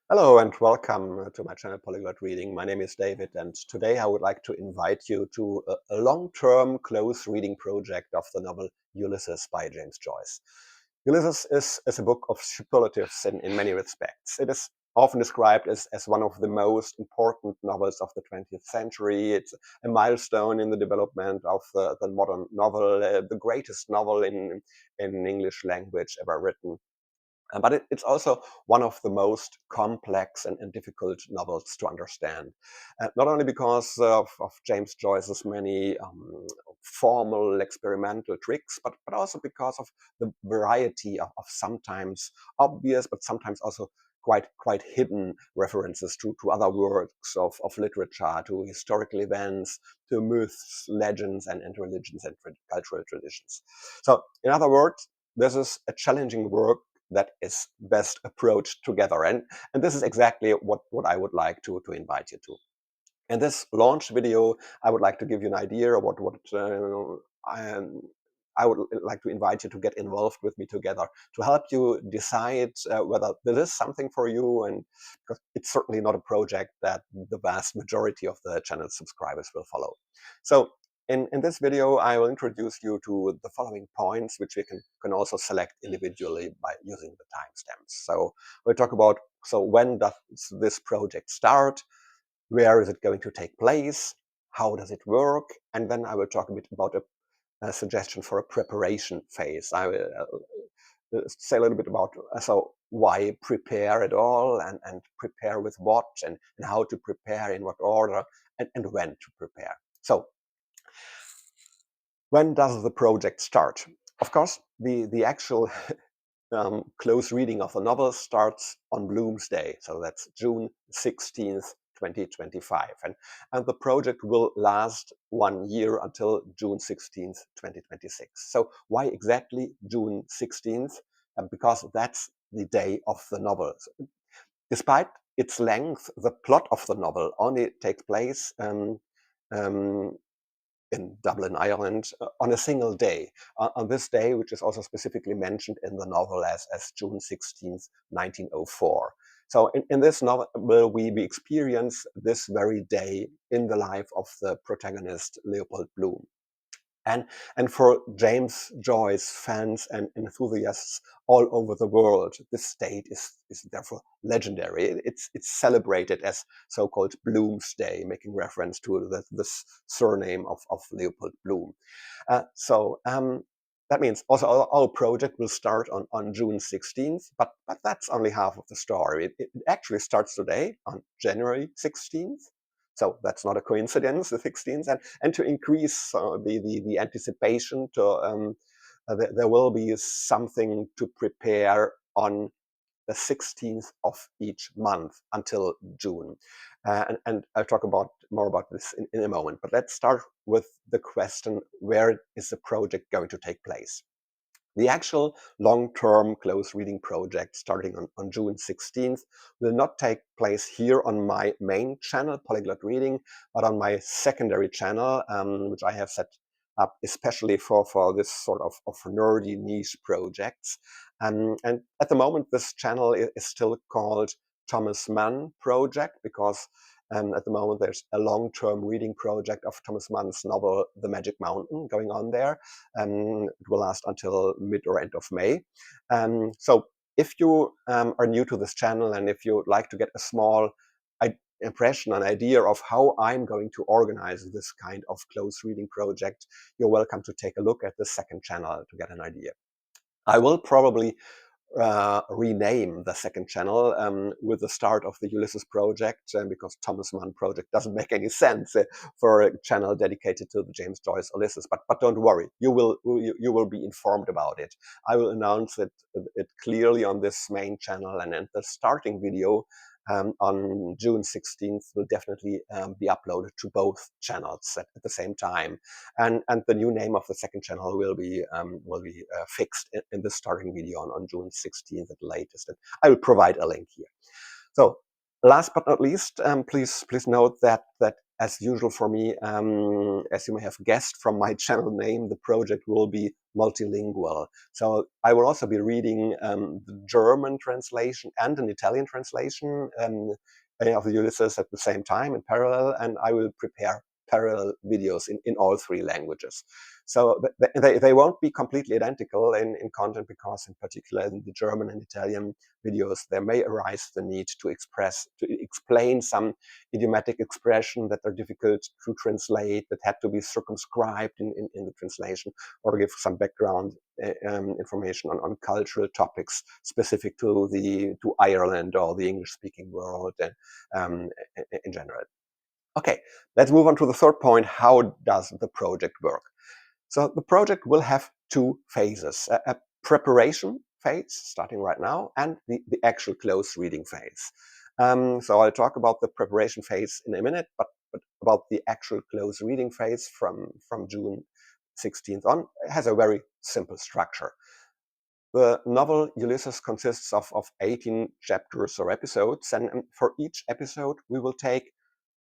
Hello and welcome to my channel Polyglot Reading. My name is David, and today I would like to invite you to a long-term close reading project of the novel Ulysses by James Joyce. Ulysses is a book of superlatives in many respects. It is often described as one of the most important novels of the 20th century. It's a milestone in the development of the modern novel, the greatest novel in English language ever written. But it's also one of the most complex and difficult novels to understand. Not only because of James Joyce's many formal experimental tricks, but also because of the variety of sometimes obvious, but sometimes also quite hidden references to other works of literature, to historical events, to myths, legends, and religions and cultural traditions. So, in other words, this is a challenging work that is best approached together. And this is exactly what I would like to invite you to. In this launch video, I would like to give you an idea of I would like to invite you to get involved with me together to help you decide whether this is something for you, and because it's certainly not a project that the vast majority of the channel subscribers will follow. So in this video, I will introduce you to the following points, which we can also select individually by using the timestamps. So we'll talk about, so when does this project start? Where is it going to take place? How does it work? And then I will talk a bit about a suggestion for a preparation phase. I will say a little bit about so why prepare at all, and prepare with what, and how to prepare, in what order, and when to prepare. So when does the project start? Of course, the actual close reading of the novel starts on Bloomsday, so that's June 16th, 2025. And the project will last 1 year until June 16th, 2026. So why exactly June 16th? Because that's the day of the novel. Despite its length, the plot of the novel only takes place um, in Dublin, Ireland, on a single day, on this day, which is also specifically mentioned in the novel as June 16th, 1904. So in this novel, we experience this very day in the life of the protagonist, Leopold Bloom. And, and for James Joyce fans and enthusiasts all over the world, this date is therefore legendary. It's celebrated as so-called Bloomsday, making reference to this surname of Leopold Bloom. That means also our project will start on June 16th, but that's only half of the story. It actually starts today on January 16th. So that's not a coincidence, the 16th. And to increase the anticipation, there will be something to prepare on the 16th of each month until June. And I'll talk more about this in a moment. But let's start with the question, where is the project going to take place? The actual long-term close reading project starting on June 16th will not take place here on my main channel, Polyglot Reading, but on my secondary channel, which I have set up especially for this sort of nerdy niche projects. And at the moment, this channel is still called Thomas Mann Project, because at the moment there's a long-term reading project of Thomas Mann's novel The Magic Mountain going on there. It will last until mid or end of May. So if you are new to this channel, and if you would like to get a small impression, an idea of how I'm going to organize this kind of close reading project, you're welcome to take a look at the second channel to get an idea. I will probably rename the second channel with the start of the Ulysses project, because Thomas Mann project doesn't make any sense for a channel dedicated to the James Joyce Ulysses. But don't worry, you will be informed about it. I will announce it clearly on this main channel, and the starting video on June 16th will definitely be uploaded to both channels at the same time. And the new name of the second channel will be fixed in the starting video on June 16th at the latest. And I will provide a link here. So last but not least, please note that as usual for me, as you may have guessed from my channel name, the project will be multilingual. So I will also be reading the German translation and an Italian translation of the Ulysses at the same time in parallel, and I will prepare parallel videos in all three languages. So they won't be completely identical in content, because in particular in the German and Italian videos, there may arise the need to explain some idiomatic expression that are difficult to translate, that had to be circumscribed in the translation, or give some background information on cultural topics specific to Ireland or the English-speaking world in general. Okay, let's move on to the third point. How does the project work? So the project will have two phases, a preparation phase, starting right now, and the actual close reading phase. So I'll talk about the preparation phase in a minute, but about the actual close reading phase from June 16th on, it has a very simple structure. The novel Ulysses consists of 18 chapters or episodes, and for each episode we will take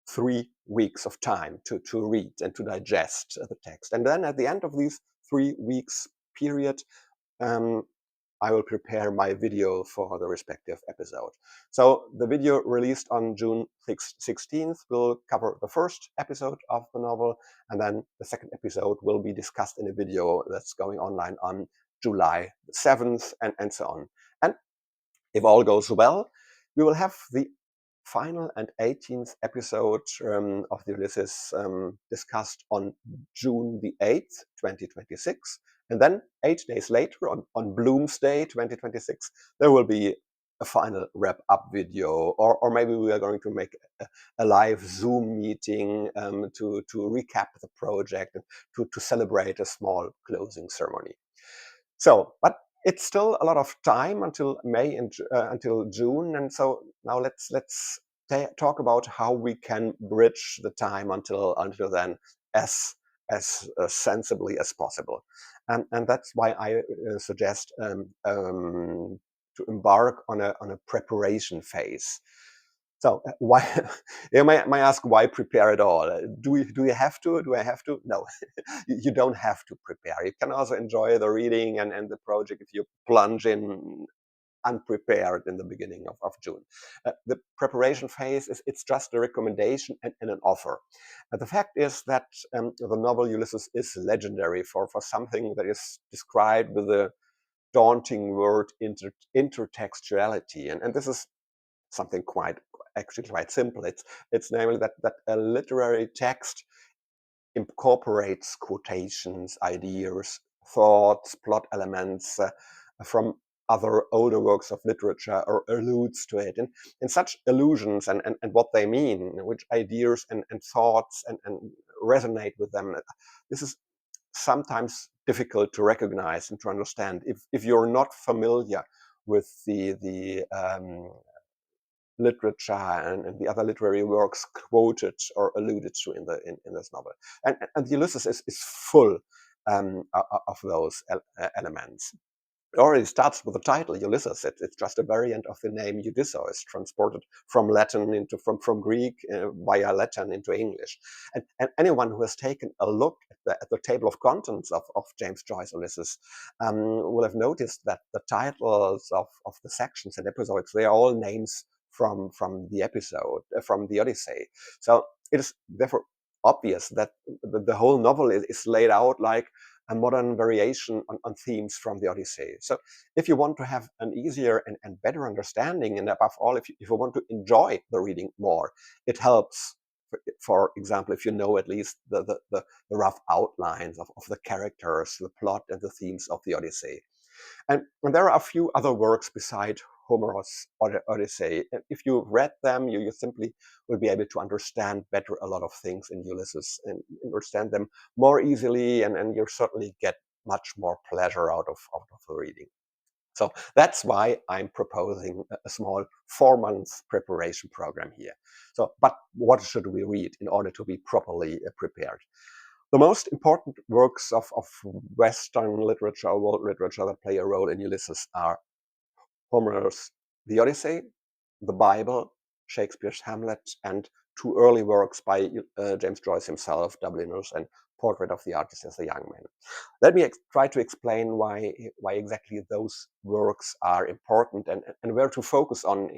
3 weeks of time to read and to digest the text. And then at the end of these 3 weeks period, I will prepare my video for the respective episode. So the video released on June 16th will cover the first episode of the novel, and then the second episode will be discussed in a video that's going online on July 7th, and so on. And if all goes well, we will have the final and 18th episode of the Ulysses discussed on June the 8th, 2026. And then 8 days later, on Bloomsday 2026, there will be a final wrap-up video, or maybe we are going to make a live Zoom meeting to recap the project and to celebrate a small closing ceremony. So, but it's still a lot of time until May and until June, and so now let's talk about how we can bridge the time until then as sensibly as possible, and that's why I suggest to embark on a preparation phase. So why you may ask, why prepare at all? Do you have to? Do I have to? No, you don't have to prepare. You can also enjoy the reading and the project if you plunge in unprepared in the beginning of June. The preparation phase it's just a recommendation and an offer. The fact is that the novel Ulysses is legendary for something that is described with a daunting word, intertextuality, and this is something actually quite simple. It's namely that a literary text incorporates quotations, ideas, thoughts, plot elements from other older works of literature, or alludes to it. And such allusions and what they mean, which ideas and thoughts and resonate with them, this is sometimes difficult to recognize and to understand if you're not familiar with the literature and the other literary works quoted or alluded to in this novel. And Ulysses is full of those elements. It already starts with the title, Ulysses. It's just a variant of the name Odysseus, transported from Latin from Greek via Latin into English. And anyone who has taken a look at the table of contents of James Joyce Ulysses will have noticed that the titles of the sections and episodes, they are all names from the episode, from the Odyssey. So it is therefore obvious that the whole novel is laid out like a modern variation on themes from the Odyssey. So if you want to have an easier and better understanding, and above all, if you want to enjoy the reading more, it helps, for example, if you know at least the rough outlines of the characters, the plot, and the themes of the Odyssey. And there are a few other works beside Homer's Odyssey. If you read them, you simply will be able to understand better a lot of things in Ulysses and understand them more easily, and you'll certainly get much more pleasure out of the reading. So that's why I'm proposing a small 4-month preparation program here. So, but what should we read in order to be properly prepared? The most important works of Western literature or world literature that play a role in Ulysses are Homer's The Odyssey, the Bible, Shakespeare's Hamlet, and two early works by James Joyce himself, Dubliners and Portrait of the Artist as a Young Man. Let me try to explain why exactly those works are important and where to focus on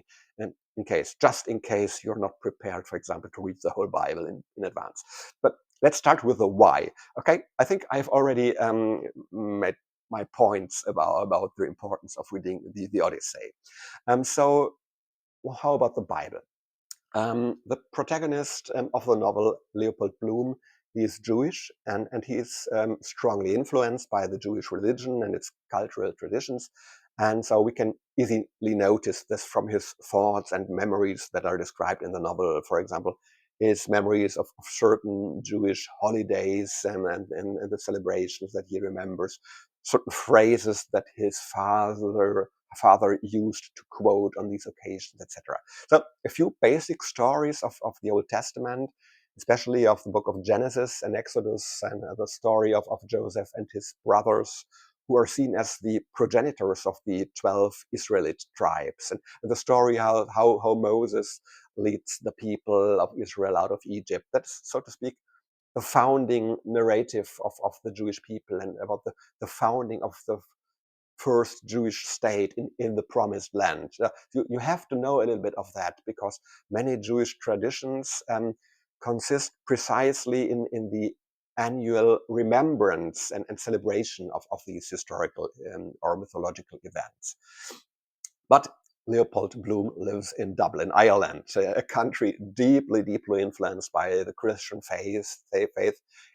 just in case you're not prepared, for example, to read the whole Bible in advance. But let's start with the why. Okay, I think I've already made my points about the importance of reading the Odyssey. So well, how about the Bible? The protagonist of the novel, Leopold Bloom, he is Jewish and he is strongly influenced by the Jewish religion and its cultural traditions. And so we can easily notice this from his thoughts and memories that are described in the novel. For example, his memories of certain Jewish holidays and the celebrations that he remembers, certain phrases that his father used to quote on these occasions, etc. So a few basic stories of the Old Testament, especially of the book of Genesis and Exodus, and the story of Joseph and his brothers, who are seen as the progenitors of the 12 Israelite tribes, and the story how Moses leads the people of Israel out of Egypt. That's, so to speak, the founding narrative of the Jewish people and about the founding of the first Jewish state in the promised land. You have to know a little bit of that because many Jewish traditions consist precisely in the annual remembrance and celebration of these historical or mythological events. But Leopold Bloom lives in Dublin, Ireland, a country deeply, deeply influenced by the Christian faith,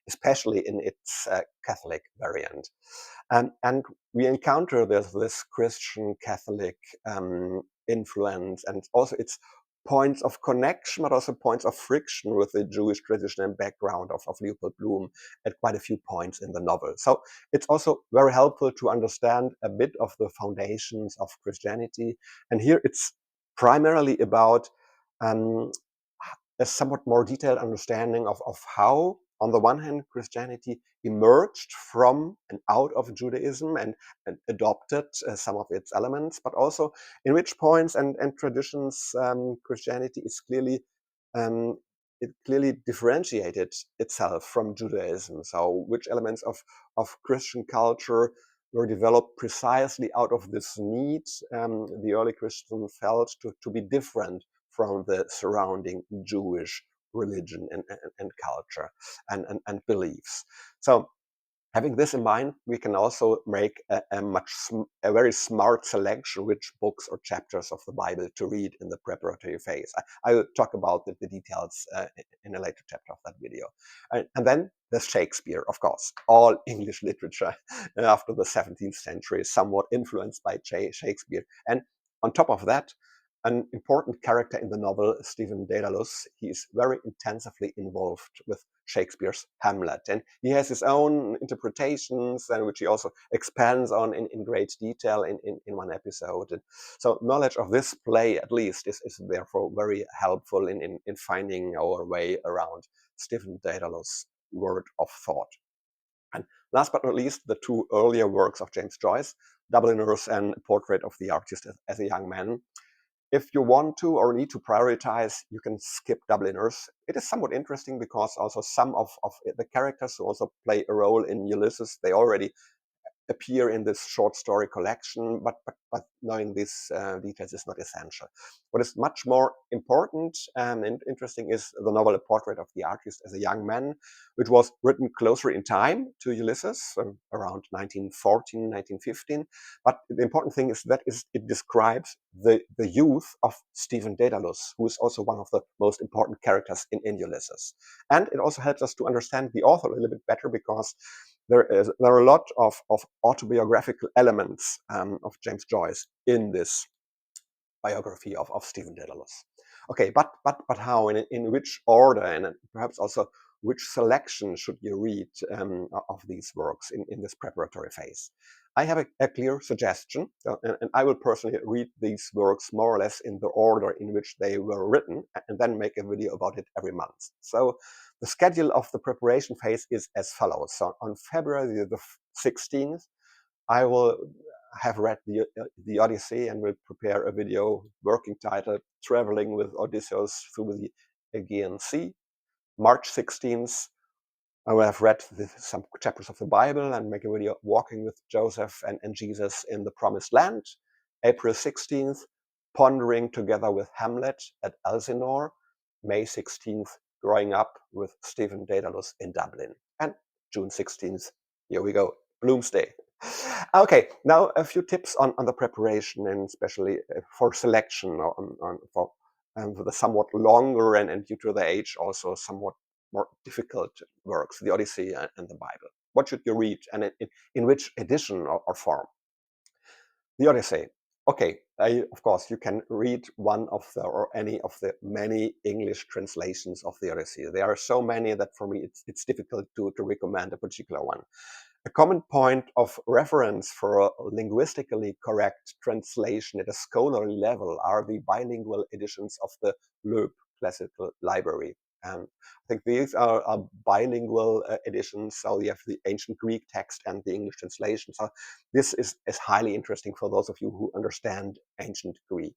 especially in its Catholic variant. And we encounter this Christian Catholic influence and also its points of connection, but also points of friction with the Jewish tradition and background of Leopold Bloom at quite a few points in the novel. So it's also very helpful to understand a bit of the foundations of Christianity. And here it's primarily about a somewhat more detailed understanding of how, on the one hand, Christianity emerged from and out of Judaism and adopted some of its elements, but also in which points and traditions Christianity is um, it clearly differentiated itself from Judaism. So which elements of Christian culture were developed precisely out of this need the early Christians felt to be different from the surrounding Jewish religion and culture and beliefs. So having this in mind, we can also make a very smart selection which books or chapters of the Bible to read in the preparatory phase. I will talk about the details in a later chapter of that video. And then there's Shakespeare, of course. All English literature after the 17th century is somewhat influenced by Shakespeare. And on top of that, an important character in the novel, Stephen Dedalus, he is very intensively involved with Shakespeare's Hamlet. And he has his own interpretations, and which he also expands on in great detail in one episode. And so knowledge of this play, at least, is therefore very helpful in finding our way around Stephen Dedalus' word of thought. And last but not least, the two earlier works of James Joyce, Dubliners and Portrait of the Artist as a Young Man. If you want to or need to prioritize, you can skip Dubliners. It is somewhat interesting because also some of the characters who also play a role in Ulysses, they already appear in this short story collection, but knowing these details is not essential. What is much more important and interesting is the novel A Portrait of the Artist as a Young Man, which was written closer in time to Ulysses, around 1914, 1915. But the important thing is that it describes the youth of Stephen Dedalus, who is also one of the most important characters in Ulysses. And it also helps us to understand the author a little bit better because there are a lot of autobiographical elements of James Joyce in this biography of Stephen Dedalus. Okay, but how, in which order, and perhaps also which selection should you read of these works in this preparatory phase? I have a clear suggestion, and I will personally read these works more or less in the order in which they were written, and then make a video about it every month. So the schedule of the preparation phase is as follows. So on February the 16th, I will have read the Odyssey and will prepare a video working title, Traveling with Odysseus through the Aegean Sea. March 16th, I will have read some chapters of the Bible and make a video walking with Joseph and Jesus in the Promised Land. April 16th, pondering together with Hamlet at Elsinore. May 16th, growing up with Stephen Dedalus in Dublin. And June 16th, here we go, Bloomsday. Okay, now a few tips on the preparation, and especially for selection for the somewhat longer and due to the age also somewhat more difficult works, the Odyssey and the Bible. What should you read, and in which edition or form? The Odyssey. Okay, of course, you can read one of the or any of the many English translations of the Odyssey. There are so many that for me it's difficult to recommend a particular one. A common point of reference for a linguistically correct translation at a scholarly level are the bilingual editions of the Loeb Classical Library. I think these are bilingual editions, so you have the ancient Greek text and the English translation. So this is highly interesting for those of you who understand ancient Greek.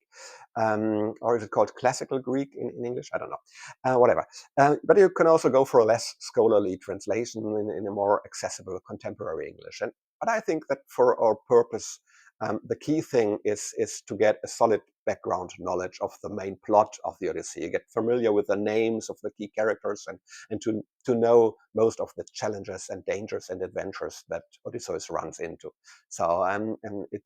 Or is it called classical Greek in English? I don't know. Whatever. But you can also go for a less scholarly translation in a more accessible contemporary English. But I think that for our purpose, the key thing is to get a solid background knowledge of the main plot of the Odyssey, get familiar with the names of the key characters, and to know most of the challenges and dangers and adventures that Odysseus runs into. So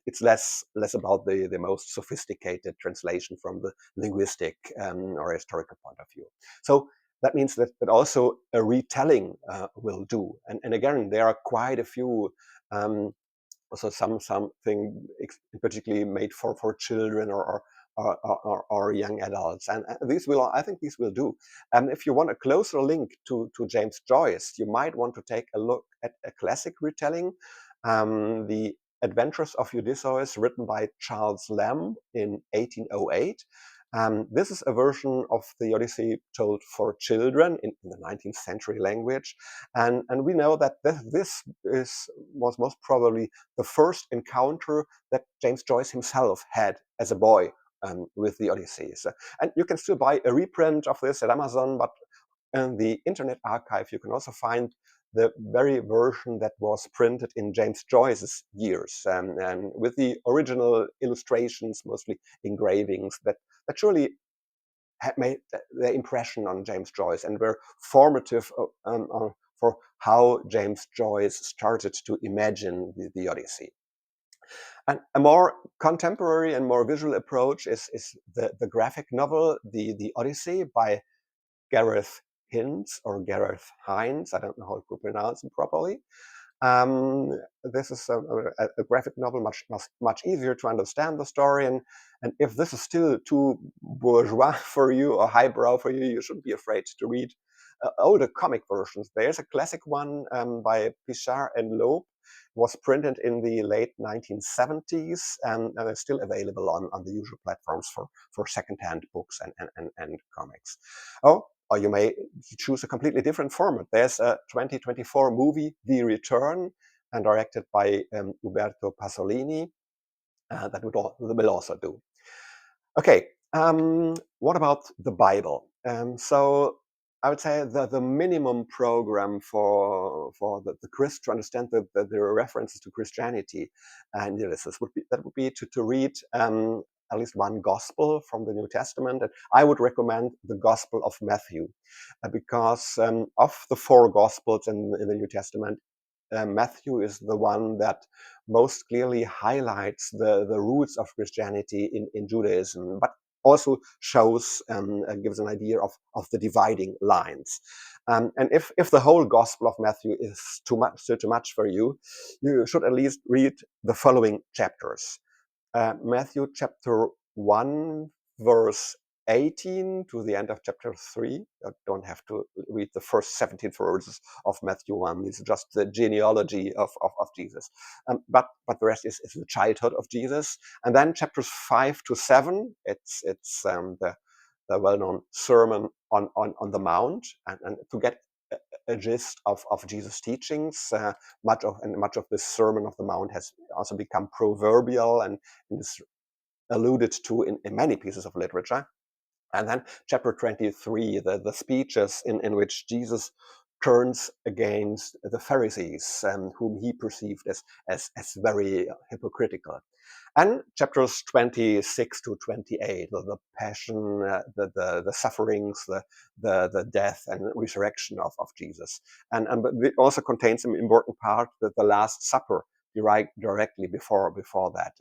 it's less about the most sophisticated translation from the linguistic or historical point of view. So that means that also a retelling will do. And again, there are quite a few also something particularly made for children or young adults, and these will, I think these will do. If you want a closer link to James Joyce, you might want to take a look at a classic retelling, the Adventures of Odysseus, written by Charles Lamb in 1808. This is a version of the Odyssey told for children in the 19th century language, and we know that this was most probably the first encounter that James Joyce himself had as a boy with the Odyssey. So, and you can still buy a reprint of this at Amazon, but in the Internet Archive you can also find the very version that was printed in James Joyce's years, and with the original illustrations, mostly engravings, that surely had made their impression on James Joyce and were formative for how James Joyce started to imagine the Odyssey. And a more contemporary and more visual approach is the graphic novel, the Odyssey, by Gareth Hines or Gareth Hines. I don't know how to pronounce it properly. This is a graphic novel, much easier to understand the story. And if this is still too bourgeois for you or highbrow for you, you shouldn't be afraid to read older comic versions. There's a classic one by Pichard and Loeb. Was printed in the late 1970s and is still available on the usual platforms for secondhand books and comics. Or you may choose a completely different format. There's a 2024 movie, The Return, and directed by Uberto Pasolini. That will also do. Okay, what about the Bible? So I would say the minimum program for the Christ to understand the references to Christianity and Ulysses would be to read at least one gospel from the New Testament. And I would recommend the Gospel of Matthew, because of the four gospels in the New Testament, Matthew is the one that most clearly highlights the roots of Christianity in Judaism, but also shows gives an idea of the dividing lines. And if the whole Gospel of Matthew is too much for you, you should at least read the following chapters. Matthew chapter 1, verse 18 to the end of chapter 3. You don't have to read the first 17 verses of Matthew 1. It's just the genealogy of Jesus. But the rest is the childhood of Jesus. And then chapters 5 to 7, it's the well-known Sermon on the Mount. And to get a gist of Jesus' teachings, much of this Sermon of the Mount has also become proverbial and is alluded to in many pieces of literature. And then chapter 23, the speeches in which Jesus turns against the Pharisees, whom he perceived as very hypocritical. And chapters 26 to 28, the passion, the sufferings, the death and resurrection of Jesus. And it also contains an important part, that the Last Supper, directly before that.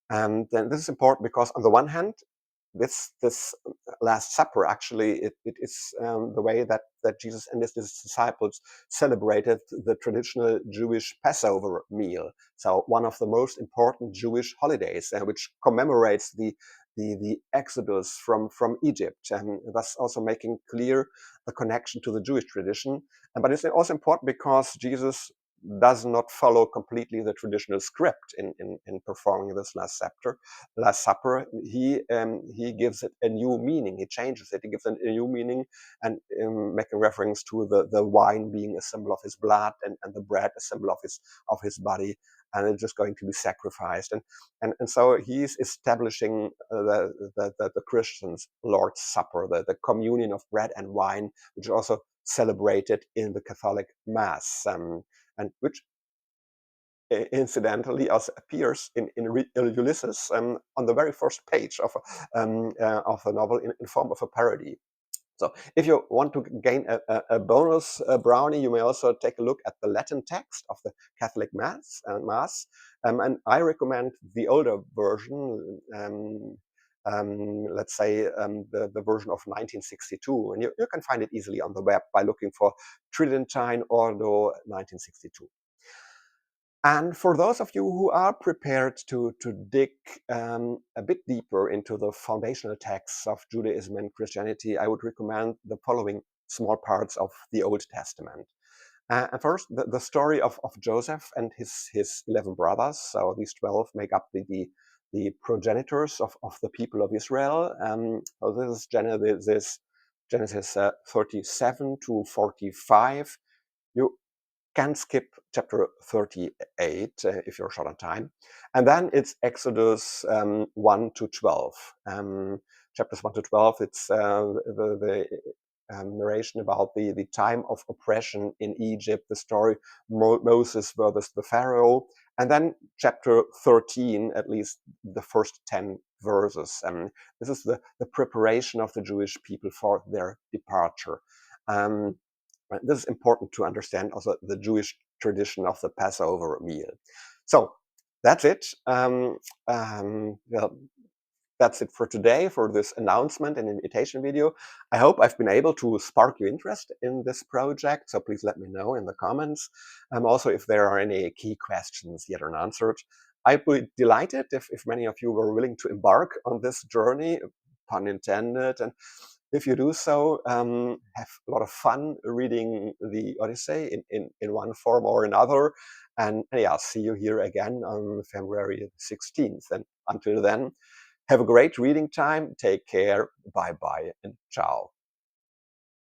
And then this is important because on the one hand, this Last Supper, actually, it is the way that Jesus and his disciples celebrated the traditional Jewish Passover meal. So one of the most important Jewish holidays, which commemorates the exodus from Egypt, and thus also making clear the connection to the Jewish tradition. But it's also important because Jesus does not follow completely the traditional script in performing this Last Supper. He gives it a new meaning. He changes it. He gives it a new meaning, and making reference to the wine being a symbol of his blood, and the bread a symbol of his body, and it's just going to be sacrificed. And so he's establishing the Christians' Lord's Supper, the communion of bread and wine, which is also celebrated in the Catholic Mass, and which incidentally also appears in Ulysses, on the very first page of the novel, in form of a parody. So if you want to gain a bonus brownie, you may also take a look at the Latin text of the Catholic Mass. And I recommend the older version, let's say the version of 1962. And you can find it easily on the web by looking for Tridentine Ordo 1962. And for those of you who are prepared to dig a bit deeper into the foundational texts of Judaism and Christianity, I would recommend the following small parts of the Old Testament. And first, the story of Joseph and his 11 brothers. So these 12 make up the progenitors of the people of Israel. So this is Genesis 37 to 45. You can skip chapter 38 if you're short on time. And then it's Exodus 1 to 12. Chapters 1 to 12, it's the narration about the time of oppression in Egypt, the story Moses versus the Pharaoh. And then chapter 13, at least the first 10 verses. This is the preparation of the Jewish people for their departure. This is important to understand also the Jewish tradition of the Passover meal. So that's it. Well, that's it for today, for this announcement and invitation video. I hope I've been able to spark your interest in this project, so please let me know in the comments. Also, if there are any key questions yet unanswered. I'd be delighted if many of you were willing to embark on this journey, pun intended. And if you do so, have a lot of fun reading the Odyssey in one form or another. And yeah, see you here again on February 16th. And until then, have a great reading time. Take care. Bye-bye and ciao.